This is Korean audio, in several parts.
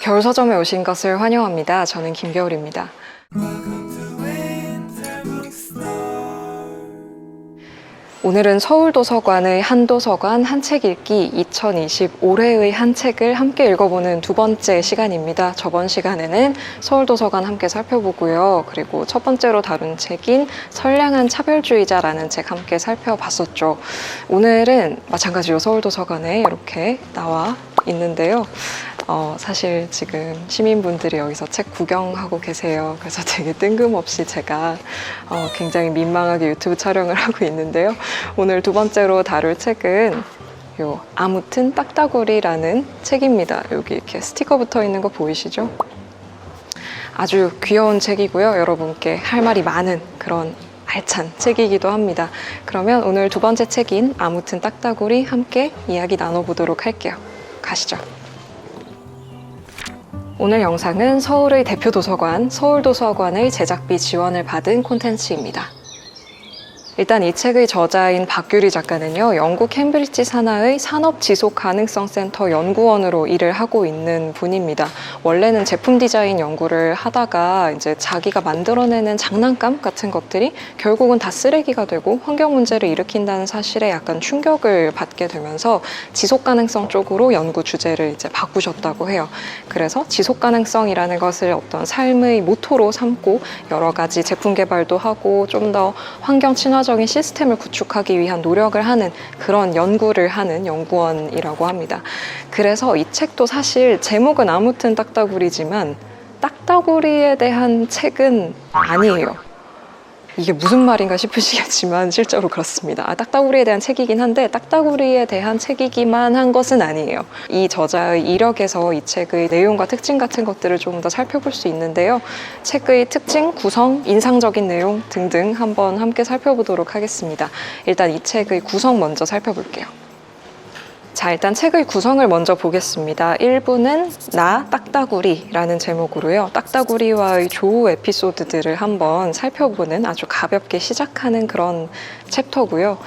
겨울 서점에 오신 것을 환영합니다. 저는 김겨울입니다. 오늘은 서울도서관의 한도서관 한책 읽기 2020 올해의 한 책을 함께 읽어보는 두 번째 시간입니다. 저번 시간에는 서울도서관 함께 살펴보고요. 그리고 첫 번째로 다룬 책인 선량한 차별주의자라는 책 함께 살펴봤었죠. 오늘은 마찬가지로 서울도서관에 이렇게 나와 있는데요. 사실 지금 시민분들이 여기서 책 구경하고 계세요. 그래서 되게 뜬금없이 제가 굉장히 민망하게 유튜브 촬영을 하고 있는데요. 오늘 두 번째로 다룰 책은 아무튼 딱따구리라는 책입니다. 여기 이렇게 스티커 붙어 있는 거 보이시죠? 아주 귀여운 책이고요. 여러분께 할 말이 많은 그런 알찬 책이기도 합니다. 그러면 오늘 두 번째 책인 아무튼 딱따구리 함께 이야기 나눠보도록 할게요. 가시죠. 오늘 영상은 서울의 대표 도서관, 서울도서관의 제작비 지원을 받은 콘텐츠입니다. 일단 이 책의 저자인 박규리 작가는요, 영국 캠브리지 산하의 산업지속가능성센터 연구원으로 일을 하고 있는 분입니다. 원래는 제품 디자인 연구를 하다가 이제 자기가 만들어내는 장난감 같은 것들이 결국은 다 쓰레기가 되고 환경 문제를 일으킨다는 사실에 약간 충격을 받게 되면서 지속가능성 쪽으로 연구 주제를 이제 바꾸셨다고 해요. 그래서 지속가능성이라는 것을 어떤 삶의 모토로 삼고 여러 가지 제품 개발도 하고 좀 더 환경 친화적인 시스템을 구축하기 위한 노력을 하는 그런 연구를 하는 연구원이라고 합니다. 그래서 이 책도 사실 제목은 아무튼 딱따구리지만 딱따구리에 대한 책은 아니에요. 이게 무슨 말인가 싶으시겠지만 실제로 그렇습니다. 딱따구리에 대한 책이긴 한데 딱따구리에 대한 책이기만 한 것은 아니에요. 이 저자의 이력에서 이 책의 내용과 특징 같은 것들을 좀 더 살펴볼 수 있는데요. 책의 특징, 구성, 인상적인 내용 등등 한번 함께 살펴보도록 하겠습니다. 일단 이 책의 구성 먼저 살펴볼게요. 자, 일단 책의 구성을 먼저 보겠습니다. 1부는 나 딱따구리라는 제목으로요. 딱따구리와의 조우 에피소드들을 한번 살펴보는 아주 가볍게 시작하는 그런 챕터고요.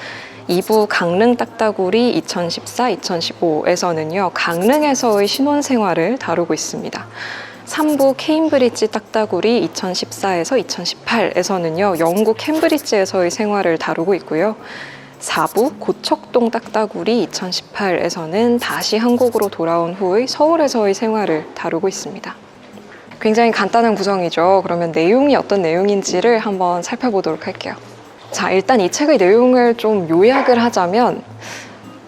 2부 강릉 딱따구리 2014-2015에서는요. 강릉에서의 신혼생활을 다루고 있습니다. 3부 케임브리지 딱따구리 2014에서 2018에서는요. 영국 캠브리지에서의 생활을 다루고 있고요. 4부 고척동 딱따구리 2018에서는 다시 한국으로 돌아온 후의 서울에서의 생활을 다루고 있습니다. 굉장히 간단한 구성이죠. 그러면 내용이 어떤 내용인지를 한번 살펴보도록 할게요. 자, 일단 이 책의 내용을 좀 요약을 하자면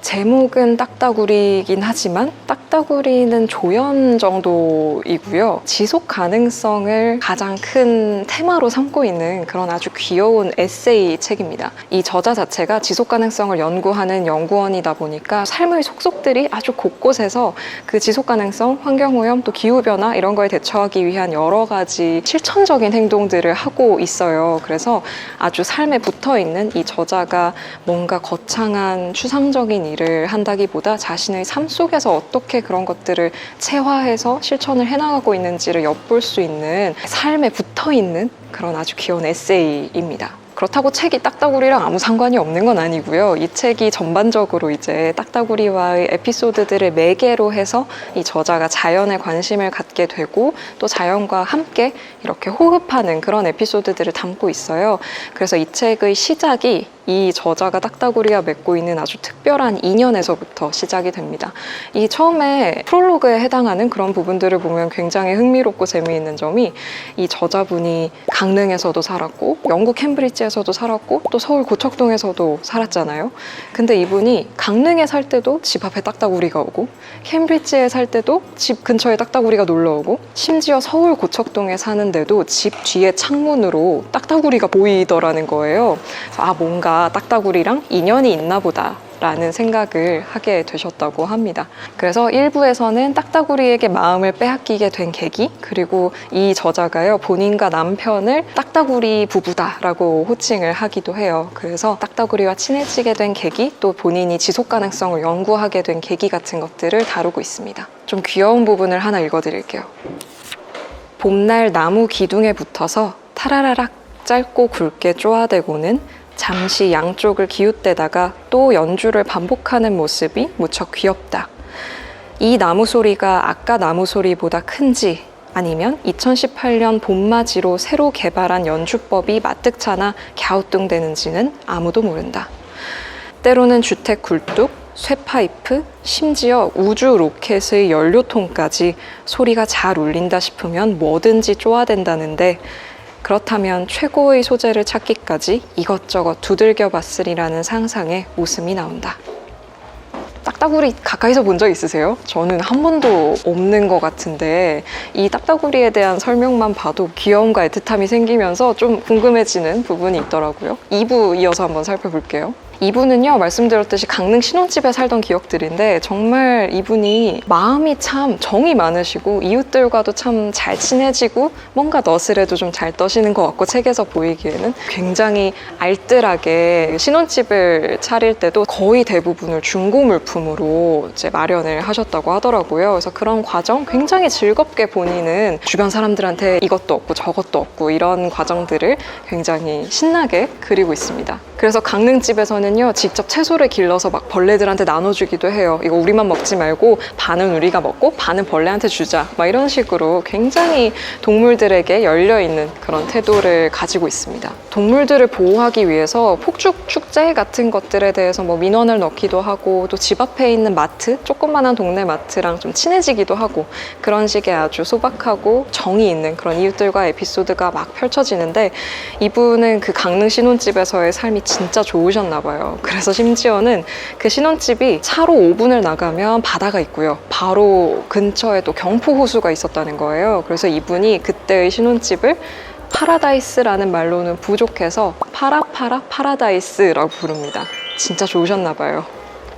제목은 딱따구리이긴 하지만 딱따구리는 조연 정도이고요. 지속 가능성을 가장 큰 테마로 삼고 있는 그런 아주 귀여운 에세이 책입니다. 이 저자 자체가 지속 가능성을 연구하는 연구원이다 보니까 삶의 속속들이 아주 곳곳에서 그 지속 가능성, 환경오염, 또 기후변화 이런 거에 대처하기 위한 여러 가지 실천적인 행동들을 하고 있어요. 그래서 아주 삶에 붙어 있는 이 저자가 뭔가 거창한 추상적인 일을 한다기보다 자신의 삶 속에서 어떻게 그런 것들을 체화해서 실천을 해나가고 있는지를 엿볼 수 있는 삶에 붙어있는 그런 아주 귀여운 에세이입니다. 그렇다고 책이 딱따구리랑 아무 상관이 없는 건 아니고요. 이 책이 전반적으로 이제 딱따구리와의 에피소드들을 매개로 해서 이 저자가 자연에 관심을 갖게 되고 또 자연과 함께 이렇게 호흡하는 그런 에피소드들을 담고 있어요. 그래서 이 책의 시작이 이 저자가 딱따구리와 맺고 있는 아주 특별한 인연에서부터 시작이 됩니다. 이 처음에 프롤로그에 해당하는 그런 부분들을 보면 굉장히 흥미롭고 재미있는 점이 이 저자분이 강릉에서도 살았고 영국 캠브리지에서도 살았고 또 서울 고척동에서도 살았잖아요. 근데 이분이 강릉에 살 때도 집 앞에 딱따구리가 오고 캠브리지에 살 때도 집 근처에 딱따구리가 놀러 오고 심지어 서울 고척동에 사는데도 집 뒤에 창문으로 딱따구리가 보이더라는 거예요. 그래서 뭔가 딱따구리랑 인연이 있나 보다 라는 생각을 하게 되셨다고 합니다. 그래서 1부에서는 딱따구리에게 마음을 빼앗기게 된 계기, 그리고 이 저자가요 본인과 남편을 딱따구리 부부다라고 호칭을 하기도 해요. 그래서 딱따구리와 친해지게 된 계기, 또 본인이 지속 가능성을 연구하게 된 계기 같은 것들을 다루고 있습니다. 좀 귀여운 부분을 하나 읽어드릴게요. 봄날 나무 기둥에 붙어서 타라라락 짧고 굵게 쪼아대고는 잠시 양쪽을 기웃대다가 또 연주를 반복하는 모습이 무척 귀엽다. 이 나무 소리가 아까 나무 소리보다 큰지 아니면 2018년 봄맞이로 새로 개발한 연주법이 마뜩찮아 갸우뚱대는지는 아무도 모른다. 때로는 주택 굴뚝, 쇠파이프, 심지어 우주 로켓의 연료통까지 소리가 잘 울린다 싶으면 뭐든지 쪼아댄다는데, 그렇다면 최고의 소재를 찾기까지 이것저것 두들겨 봤으리라는 상상에 웃음이 나온다. 딱따구리 가까이서 본 적 있으세요? 저는 한 번도 없는 것 같은데 이 딱따구리에 대한 설명만 봐도 귀여움과 애틋함이 생기면서 좀 궁금해지는 부분이 있더라고요. 2부 이어서 한번 살펴볼게요. 이분은요, 말씀드렸듯이 강릉 신혼집에 살던 기억들인데 정말 이분이 마음이 참 정이 많으시고 이웃들과도 참 잘 친해지고 뭔가 너스레도 좀 잘 떠시는 것 같고, 책에서 보이기에는 굉장히 알뜰하게 신혼집을 차릴 때도 거의 대부분을 중고 물품으로 이제 마련을 하셨다고 하더라고요. 그래서 그런 과정 굉장히 즐겁게 본인은 주변 사람들한테 이것도 없고 저것도 없고 이런 과정들을 굉장히 신나게 그리고 있습니다. 그래서 강릉집에서는요, 직접 채소를 길러서 막 벌레들한테 나눠주기도 해요. 이거 우리만 먹지 말고 반은 우리가 먹고 반은 벌레한테 주자, 막 이런 식으로 굉장히 동물들에게 열려있는 그런 태도를 가지고 있습니다. 동물들을 보호하기 위해서 폭죽 축제 같은 것들에 대해서 뭐 민원을 넣기도 하고, 또 집 앞에 있는 마트, 조그만한 동네 마트랑 좀 친해지기도 하고, 그런 식의 아주 소박하고 정이 있는 그런 이웃들과 에피소드가 막 펼쳐지는데, 이분은 그 강릉 신혼집에서의 삶이 진짜 좋으셨나 봐요. 그래서 심지어는 그 신혼집이 차로 5분을 나가면 바다가 있고요, 바로 근처에 또 경포 호수가 있었다는 거예요. 그래서 이분이 그때의 신혼집을 파라다이스라는 말로는 부족해서 파라다이스라고 부릅니다. 진짜 좋으셨나 봐요.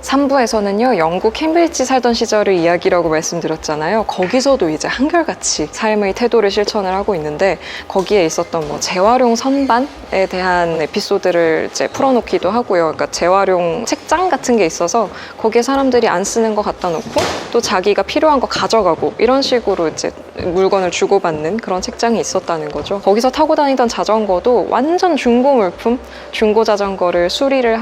3부에서는요, 영국 캠브리지 살던 시절의 이야기라고 말씀드렸잖아요. 거기서도 이제 한결같이 삶의 태도를 실천을 하고 있는데, 거기에 있었던 뭐 재활용 선반에 대한 에피소드를 이제 풀어놓기도 하고요. 그러니까 재활용 책장 같은 게 있어서 거기에 사람들이 안 쓰는 거 갖다 놓고 또 자기가 필요한 거 가져가고, 이런 식으로 이제 물건을 주고받는 그런 책장이 있었다는 거죠. 거기서 타고 다니던 자전거도 완전 중고 물품, 중고 자전거를 수리를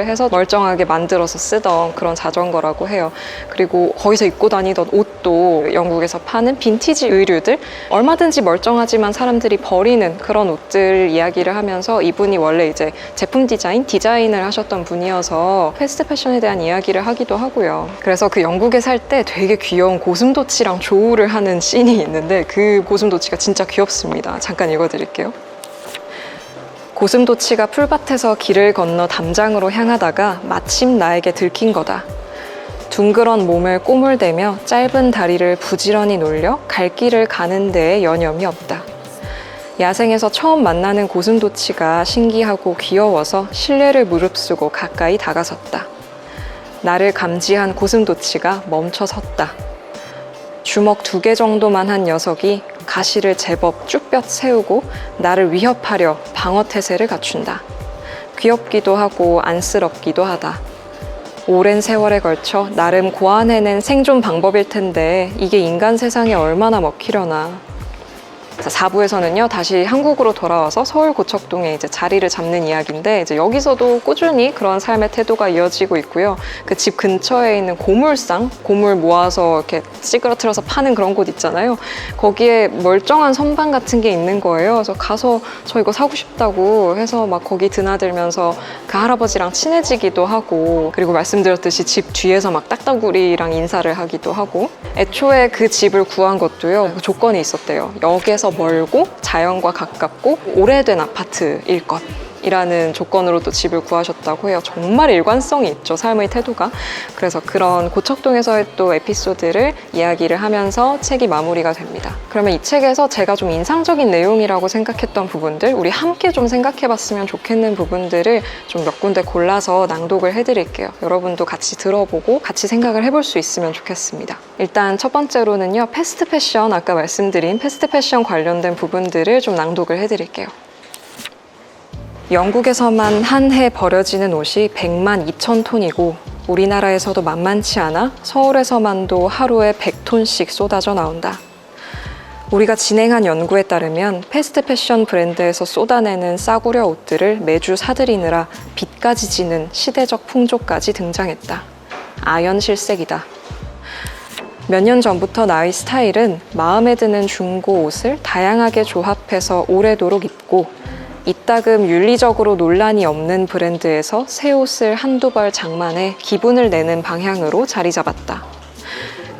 해서 멀쩡하게 만들어서 쓰던 그런 자전거라고 해요. 그리고 거기서 입고 다니던 옷도 영국에서 파는 빈티지 의류들, 얼마든지 멀쩡하지만 사람들이 버리는 그런 옷들 이야기를 하면서, 이분이 원래 이제 제품 디자인을 하셨던 분이어서 패스트 패션에 대한 이야기를 하기도 하고요. 그래서 그 영국에 살 때 되게 귀여운 고슴도치랑 조우를 하는 씬이 있는데, 그 고슴도치가 진짜 귀엽습니다. 잠깐 읽어드릴게요. 고슴도치가 풀밭에서 길을 건너 담장으로 향하다가 마침 나에게 들킨 거다. 둥그런 몸을 꼬물대며 짧은 다리를 부지런히 놀려 갈 길을 가는 데에 여념이 없다. 야생에서 처음 만나는 고슴도치가 신기하고 귀여워서 신뢰를 무릅쓰고 가까이 다가섰다. 나를 감지한 고슴도치가 멈춰 섰다. 주먹 2개 정도만 한 녀석이 가시를 제법 쭈뼛 세우고 나를 위협하려 방어태세를 갖춘다. 귀엽기도 하고 안쓰럽기도 하다. 오랜 세월에 걸쳐 나름 고안해낸 생존 방법일 텐데 이게 인간 세상에 얼마나 먹히려나. 4부에서는요, 다시 한국으로 돌아와서 서울 고척동에 이제 자리를 잡는 이야기인데, 이제 여기서도 꾸준히 그런 삶의 태도가 이어지고 있고요. 그 집 근처에 있는 고물상, 고물 모아서 이렇게 찌그러뜨려서 파는 그런 곳 있잖아요. 거기에 멀쩡한 선반 같은 게 있는 거예요. 그래서 가서 저 이거 사고 싶다고 해서 막 거기 드나들면서 그 할아버지랑 친해지기도 하고, 그리고 말씀드렸듯이 집 뒤에서 막 딱따구리랑 인사를 하기도 하고, 애초에 그 집을 구한 것도요, 조건이 있었대요. 역에서 멀고 자연과 가깝고 오래된 아파트일 것 이라는 조건으로 또 집을 구하셨다고 해요. 정말 일관성이 있죠, 삶의 태도가. 그래서 그런 고척동에서의 또 에피소드를 이야기를 하면서 책이 마무리가 됩니다. 그러면 이 책에서 제가 좀 인상적인 내용이라고 생각했던 부분들, 우리 함께 좀 생각해봤으면 좋겠는 부분들을 좀 몇 군데 골라서 낭독을 해드릴게요. 여러분도 같이 들어보고 같이 생각을 해볼 수 있으면 좋겠습니다. 일단 첫 번째로는요, 패스트 패션, 아까 말씀드린 패스트 패션 관련된 부분들을 좀 낭독을 해드릴게요. 영국에서만 한 해 버려지는 옷이 100만 2천 톤이고 우리나라에서도 만만치 않아 서울에서만도 하루에 100톤씩 쏟아져 나온다. 우리가 진행한 연구에 따르면 패스트 패션 브랜드에서 쏟아내는 싸구려 옷들을 매주 사들이느라 빚까지 지는 시대적 풍조까지 등장했다. 아연실색이다. 몇 년 전부터 나의 스타일은 마음에 드는 중고 옷을 다양하게 조합해서 오래도록 입고 이따금 윤리적으로 논란이 없는 브랜드에서 새 옷을 한두 벌 장만해 기분을 내는 방향으로 자리 잡았다.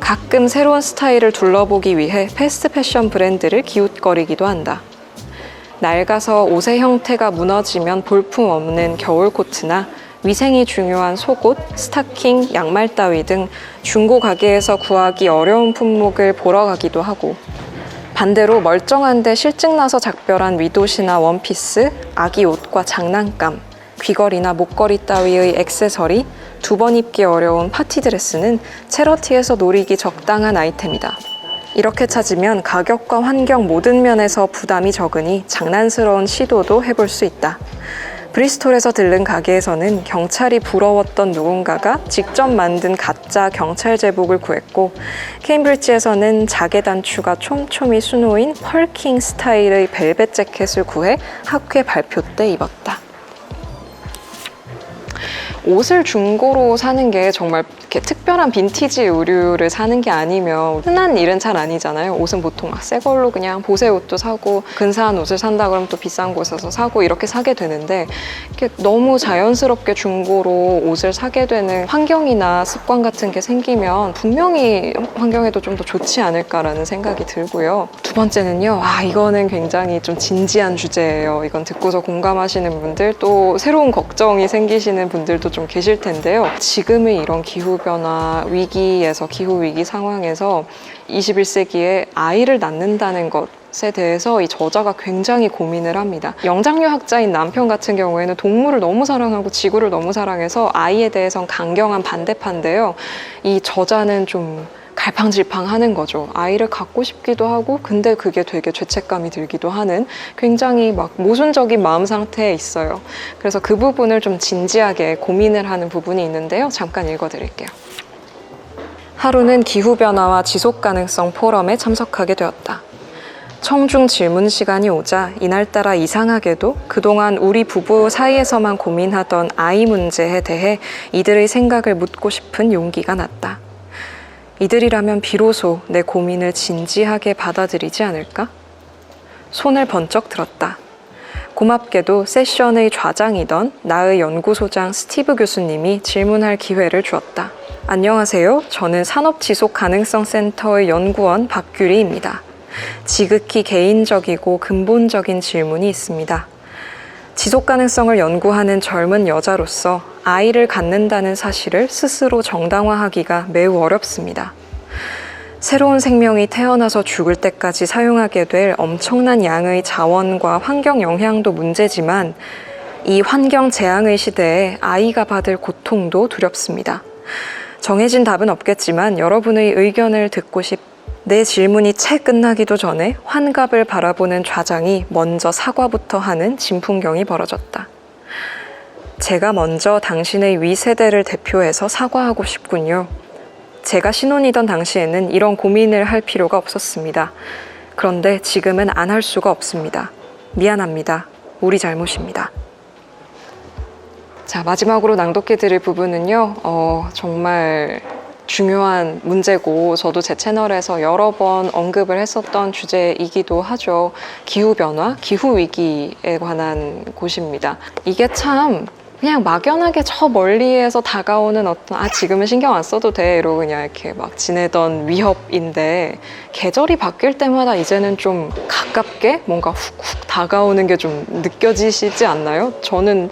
가끔 새로운 스타일을 둘러보기 위해 패스트 패션 브랜드를 기웃거리기도 한다. 낡아서 옷의 형태가 무너지면 볼품없는 겨울 코트나 위생이 중요한 속옷, 스타킹, 양말 따위 등 중고 가게에서 구하기 어려운 품목을 보러 가기도 하고 반대로 멀쩡한데 실증나서 작별한 윗옷이나 원피스, 아기 옷과 장난감, 귀걸이나 목걸이 따위의 액세서리, 두 번 입기 어려운 파티 드레스는 채러티에서 노리기 적당한 아이템이다. 이렇게 찾으면 가격과 환경 모든 면에서 부담이 적으니 장난스러운 시도도 해볼 수 있다. 브리스톨에서 들른 가게에서는 경찰이 부러웠던 누군가가 직접 만든 가짜 경찰 제복을 구했고 케임브리지에서는 자개 단추가 촘촘히 수놓인 펄킹 스타일의 벨벳 재킷을 구해 학회 발표 때 입었다. 옷을 중고로 사는 게 정말 이렇게 특별한 빈티지 의류를 사는 게 아니면 흔한 일은 잘 아니잖아요. 옷은 보통 막 새 걸로 그냥 보세 옷도 사고 근사한 옷을 산다 그러면 또 비싼 곳에서 사고 이렇게 사게 되는데 이렇게 너무 자연스럽게 중고로 옷을 사게 되는 환경이나 습관 같은 게 생기면 분명히 환경에도 좀 더 좋지 않을까라는 생각이 들고요. 두 번째는요. 이거는 굉장히 좀 진지한 주제예요. 이건 듣고서 공감하시는 분들 또 새로운 걱정이 생기시는 분들도 좀 계실 텐데요. 지금의 이런 기후변화 위기에서 기후위기 상황에서 21세기에 아이를 낳는다는 것에 대해서 이 저자가 굉장히 고민을 합니다. 영장류 학자인 남편 같은 경우에는 동물을 너무 사랑하고 지구를 너무 사랑해서 아이에 대해선 강경한 반대파인데요. 이 저자는 좀 갈팡질팡하는 거죠. 아이를 갖고 싶기도 하고 근데 그게 되게 죄책감이 들기도 하는 굉장히 막 모순적인 마음 상태에 있어요. 그래서 그 부분을 좀 진지하게 고민을 하는 부분이 있는데요. 잠깐 읽어드릴게요. 하루는 기후변화와 지속가능성 포럼에 참석하게 되었다. 청중 질문 시간이 오자 이날따라 이상하게도 그동안 우리 부부 사이에서만 고민하던 아이 문제에 대해 이들의 생각을 묻고 싶은 용기가 났다. 이들이라면 비로소 내 고민을 진지하게 받아들이지 않을까? 손을 번쩍 들었다. 고맙게도 세션의 좌장이던 나의 연구소장 스티브 교수님이 질문할 기회를 주었다. 안녕하세요. 저는 산업지속가능성센터의 연구원 박규리입니다. 지극히 개인적이고 근본적인 질문이 있습니다. 지속가능성을 연구하는 젊은 여자로서 아이를 갖는다는 사실을 스스로 정당화하기가 매우 어렵습니다. 새로운 생명이 태어나서 죽을 때까지 사용하게 될 엄청난 양의 자원과 환경 영향도 문제지만 이 환경 재앙의 시대에 아이가 받을 고통도 두렵습니다. 정해진 답은 없겠지만 여러분의 의견을 듣고 내 질문이 채 끝나기도 전에 환갑을 바라보는 좌장이 먼저 사과부터 하는 진풍경이 벌어졌다. 제가 먼저 당신의 위 세대를 대표해서 사과하고 싶군요. 제가 신혼이던 당시에는 이런 고민을 할 필요가 없었습니다. 그런데 지금은 안 할 수가 없습니다. 미안합니다. 우리 잘못입니다. 자, 마지막으로 낭독해 드릴 부분은요. 정말 중요한 문제고 저도 제 채널에서 여러 번 언급을 했었던 주제이기도 하죠. 기후변화, 기후위기에 관한 곳입니다. 이게 참 그냥 막연하게 저 멀리에서 다가오는 어떤 지금은 신경 안 써도 돼 이러고 그냥 이렇게 막 지내던 위협인데 계절이 바뀔 때마다 이제는 좀 가깝게 뭔가 훅훅 다가오는 게 좀 느껴지시지 않나요? 저는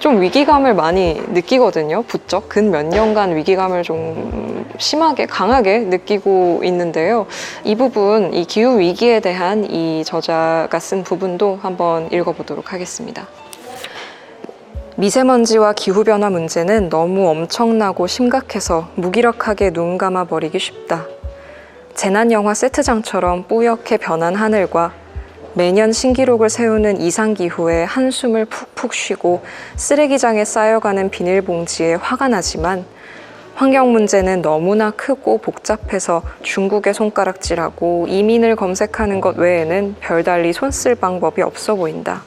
좀 위기감을 많이 느끼거든요. 부쩍 근 몇 년간 위기감을 좀 심하게 강하게 느끼고 있는데요. 이 부분, 이 기후 위기에 대한 이 저자가 쓴 부분도 한번 읽어보도록 하겠습니다. 미세먼지와 기후변화 문제는 너무 엄청나고 심각해서 무기력하게 눈 감아버리기 쉽다. 재난영화 세트장처럼 뿌옇게 변한 하늘과 매년 신기록을 세우는 이상기후에 한숨을 푹푹 쉬고 쓰레기장에 쌓여가는 비닐봉지에 화가 나지만 환경 문제는 너무나 크고 복잡해서 중국의 손가락질하고 이민을 검색하는 것 외에는 별달리 손쓸 방법이 없어 보인다.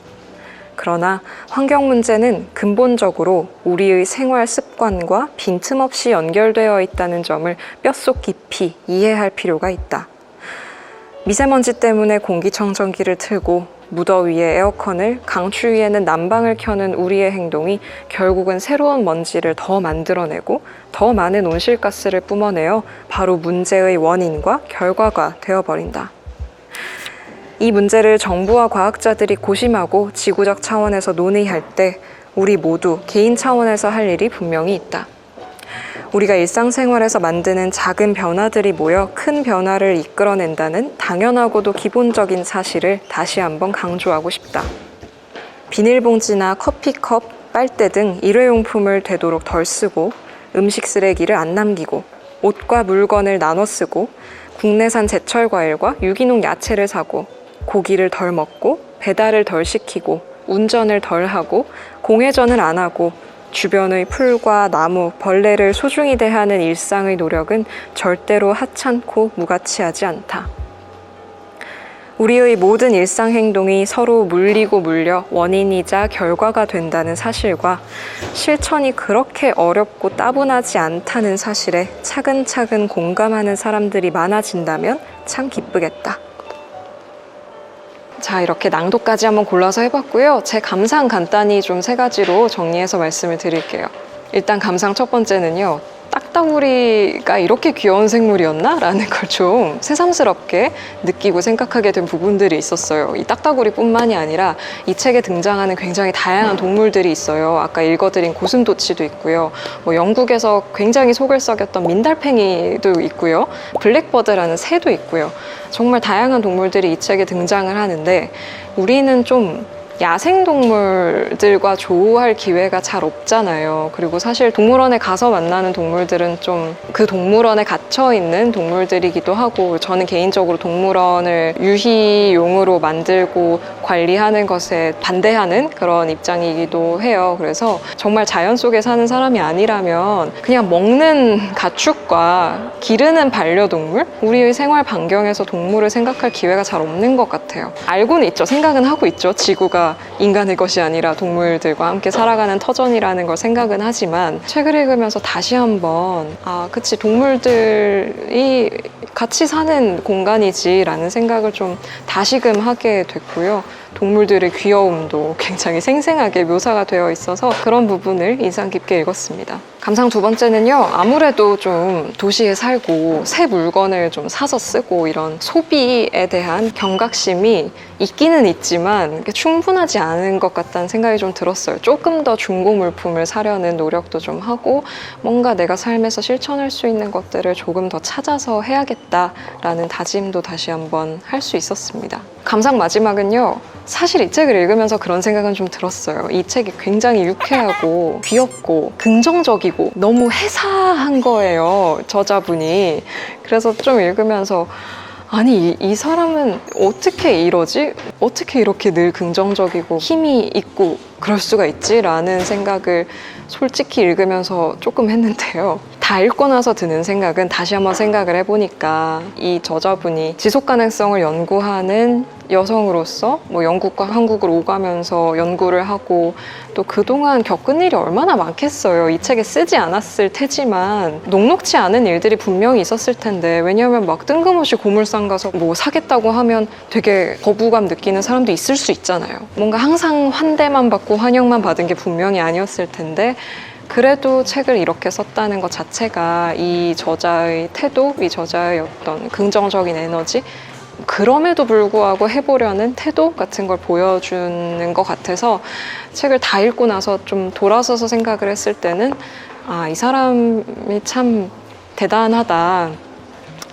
그러나 환경 문제는 근본적으로 우리의 생활 습관과 빈틈없이 연결되어 있다는 점을 뼛속 깊이 이해할 필요가 있다. 미세먼지 때문에 공기청정기를 틀고 무더위에 에어컨을, 강추위에는 난방을 켜는 우리의 행동이 결국은 새로운 먼지를 더 만들어내고 더 많은 온실가스를 뿜어내어 바로 문제의 원인과 결과가 되어버린다. 이 문제를 정부와 과학자들이 고심하고 지구적 차원에서 논의할 때 우리 모두 개인 차원에서 할 일이 분명히 있다. 우리가 일상생활에서 만드는 작은 변화들이 모여 큰 변화를 이끌어낸다는 당연하고도 기본적인 사실을 다시 한번 강조하고 싶다. 비닐봉지나 커피컵, 빨대 등 일회용품을 되도록 덜 쓰고 음식 쓰레기를 안 남기고 옷과 물건을 나눠 쓰고 국내산 제철 과일과 유기농 야채를 사고 고기를 덜 먹고 배달을 덜 시키고 운전을 덜 하고 공회전을 안 하고 주변의 풀과 나무, 벌레를 소중히 대하는 일상의 노력은 절대로 하찮고 무가치하지 않다. 우리의 모든 일상 행동이 서로 물리고 물려 원인이자 결과가 된다는 사실과 실천이 그렇게 어렵고 따분하지 않다는 사실에 차근차근 공감하는 사람들이 많아진다면 참 기쁘겠다. 자, 이렇게 낭독까지 한번 골라서 해봤고요. 제 감상 간단히 좀 3가지로 정리해서 말씀을 드릴게요. 일단 감상 첫 번째는요. 딱따구리가 이렇게 귀여운 생물이었나? 라는 걸 좀 새삼스럽게 느끼고 생각하게 된 부분들이 있었어요. 이 딱따구리뿐만이 아니라 이 책에 등장하는 굉장히 다양한 동물들이 있어요. 아까 읽어드린 고슴도치도 있고요. 영국에서 굉장히 속을 썩였던 민달팽이도 있고요. 블랙버드라는 새도 있고요. 정말 다양한 동물들이 이 책에 등장을 하는데 우리는 좀 야생동물들과 조우할 기회가 잘 없잖아요. 그리고 사실 동물원에 가서 만나는 동물들은 좀 그 동물원에 갇혀 있는 동물들이기도 하고 저는 개인적으로 동물원을 유희용으로 만들고 관리하는 것에 반대하는 그런 입장이기도 해요. 그래서 정말 자연 속에 사는 사람이 아니라면 그냥 먹는 가축과 기르는 반려동물? 우리의 생활 반경에서 동물을 생각할 기회가 잘 없는 것 같아요. 알고는 있죠. 생각은 하고 있죠. 지구가 인간의 것이 아니라 동물들과 함께 살아가는 터전이라는 걸 생각은 하지만 책을 읽으면서 다시 한번 그치 동물들이 같이 사는 공간이지라는 생각을 좀 다시금 하게 됐고요. 동물들의 귀여움도 굉장히 생생하게 묘사가 되어 있어서 그런 부분을 인상 깊게 읽었습니다. 감상 두 번째는요. 아무래도 좀 도시에 살고 새 물건을 좀 사서 쓰고 이런 소비에 대한 경각심이 있기는 있지만 충분하지 않은 것 같다는 생각이 좀 들었어요. 조금 더 중고 물품을 사려는 노력도 좀 하고 뭔가 내가 삶에서 실천할 수 있는 것들을 조금 더 찾아서 해야겠다라는 다짐도 다시 한번 할 수 있었습니다. 감상 마지막은요. 사실 이 책을 읽으면서 그런 생각은 좀 들었어요. 이 책이 굉장히 유쾌하고 귀엽고 긍정적이고 너무 해사한 거예요. 저자분이. 그래서 좀 읽으면서 아니 이 사람은 어떻게 이러지? 어떻게 이렇게 늘 긍정적이고 힘이 있고 그럴 수가 있지? 라는 생각을 솔직히 읽으면서 조금 했는데요. 다 읽고 나서 드는 생각은 다시 한번 생각을 해보니까 이 저자분이 지속가능성을 연구하는 여성으로서 영국과 한국을 오가면서 연구를 하고 또 그동안 겪은 일이 얼마나 많겠어요. 이 책에 쓰지 않았을 테지만 녹록지 않은 일들이 분명히 있었을 텐데 왜냐하면 막 뜬금없이 고물상 가서 사겠다고 하면 되게 거부감 느끼는 사람도 있을 수 있잖아요. 뭔가 항상 환대만 받고 환영만 받은 게 분명히 아니었을 텐데 그래도 책을 이렇게 썼다는 것 자체가 이 저자의 태도, 이 저자의 어떤 긍정적인 에너지 그럼에도 불구하고 해보려는 태도 같은 걸 보여주는 것 같아서 책을 다 읽고 나서 좀 돌아서서 생각을 했을 때는 이 사람이 참 대단하다.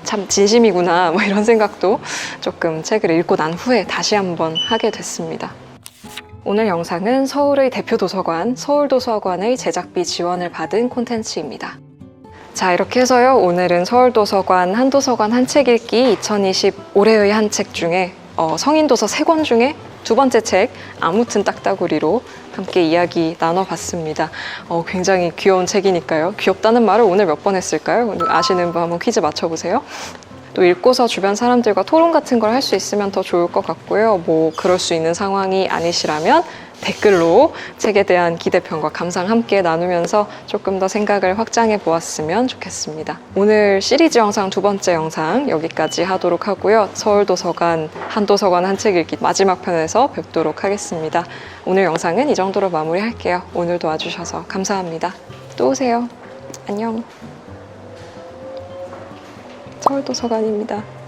참 진심이구나 이런 생각도 조금 책을 읽고 난 후에 다시 한번 하게 됐습니다. 오늘 영상은 서울의 대표 도서관, 서울도서관의 제작비 지원을 받은 콘텐츠입니다. 자, 이렇게 해서요. 오늘은 서울도서관 한도서관 한 책 읽기 2020 올해의 한 책 중에 성인도서 3권 중에 두 번째 책 아무튼 딱따구리로 함께 이야기 나눠봤습니다. 굉장히 귀여운 책이니까요. 귀엽다는 말을 오늘 몇 번 했을까요? 아시는 분 한번 퀴즈 맞춰보세요. 또 읽고서 주변 사람들과 토론 같은 걸 할 수 있으면 더 좋을 것 같고요. 그럴 수 있는 상황이 아니시라면 댓글로 책에 대한 기대평과 감상 함께 나누면서 조금 더 생각을 확장해 보았으면 좋겠습니다. 오늘 시리즈 영상 두 번째 영상 여기까지 하도록 하고요. 서울도서관 한도서관 한 책 읽기 마지막 편에서 뵙도록 하겠습니다. 오늘 영상은 이 정도로 마무리할게요. 오늘도 와주셔서 감사합니다. 또 오세요. 안녕. 서울도서관입니다.